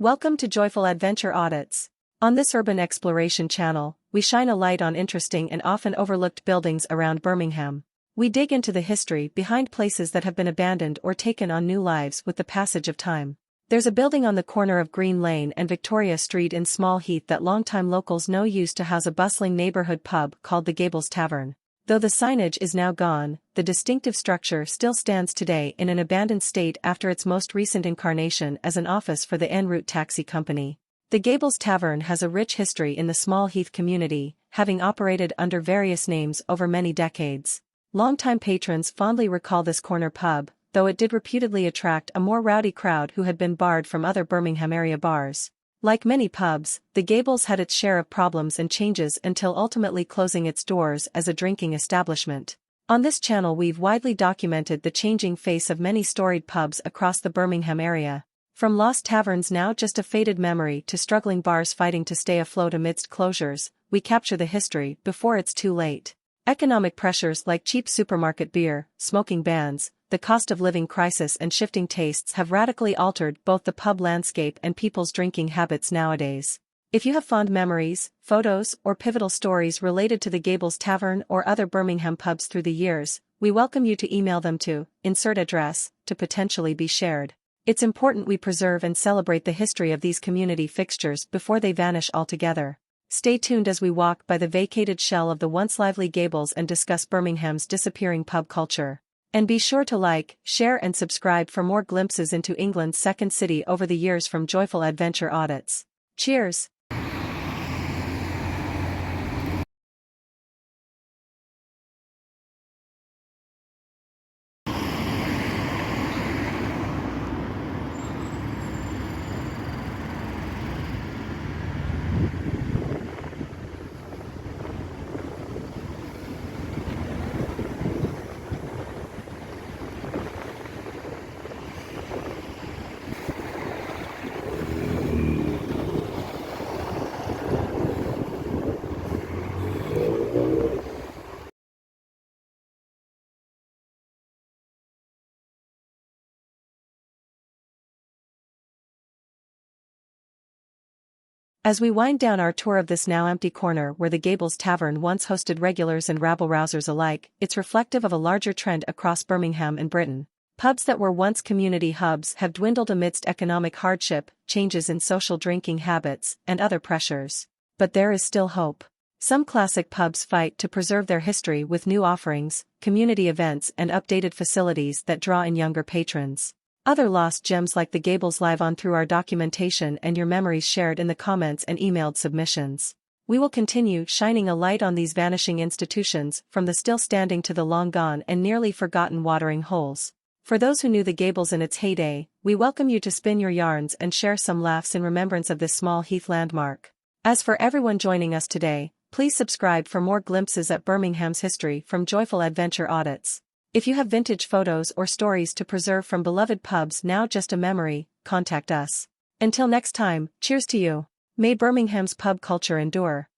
Welcome to Joyful Adventure Audits. On this urban exploration channel, we shine a light on interesting and often overlooked buildings around Birmingham. We dig into the history behind places that have been abandoned or taken on new lives with the passage of time. There's a building on the corner of Green Lane and Victoria Street in Small Heath that longtime locals know used to house a bustling neighborhood pub called the Gables Tavern. Though the signage is now gone, the distinctive structure still stands today in an abandoned state after its most recent incarnation as an office for the en route taxi company. The Gables Tavern has a rich history in the Small Heath community, having operated under various names over many decades. Longtime patrons fondly recall this corner pub, though it did reputedly attract a more rowdy crowd who had been barred from other Birmingham area bars. Like many pubs, the Gables had its share of problems and changes until ultimately closing its doors as a drinking establishment. On this channel we've widely documented the changing face of many storied pubs across the Birmingham area. From lost taverns now just a faded memory to struggling bars fighting to stay afloat amidst closures, we capture the history before it's too late. Economic pressures like cheap supermarket beer, smoking bans, the cost of living crisis and shifting tastes have radically altered both the pub landscape and people's drinking habits nowadays. If you have fond memories, photos, or pivotal stories related to the Gables Tavern or other Birmingham pubs through the years, we welcome you to email them to insert address to potentially be shared. It's important we preserve and celebrate the history of these community fixtures before they vanish altogether. Stay tuned as we walk by the vacated shell of the once lively Gables and discuss Birmingham's disappearing pub culture. And be sure to like, share and subscribe for more glimpses into England's second city over the years from Joyful Adventure Audits. Cheers! As we wind down our tour of this now empty corner where the Gables Tavern once hosted regulars and rabble-rousers alike, it's reflective of a larger trend across Birmingham and Britain. Pubs that were once community hubs have dwindled amidst economic hardship, changes in social drinking habits, and other pressures. But there is still hope. Some classic pubs fight to preserve their history with new offerings, community events and updated facilities that draw in younger patrons. Other lost gems like the Gables live on through our documentation and your memories shared in the comments and emailed submissions. We will continue shining a light on these vanishing institutions, from the still standing to the long gone and nearly forgotten watering holes. For those who knew the Gables in its heyday, we welcome you to spin your yarns and share some laughs in remembrance of this small Heath landmark. As for everyone joining us today, please subscribe for more glimpses at Birmingham's history from Joyful Adventure Audits. If you have vintage photos or stories to preserve from beloved pubs now just a memory, contact us. Until next time, cheers to you. May Birmingham's pub culture endure.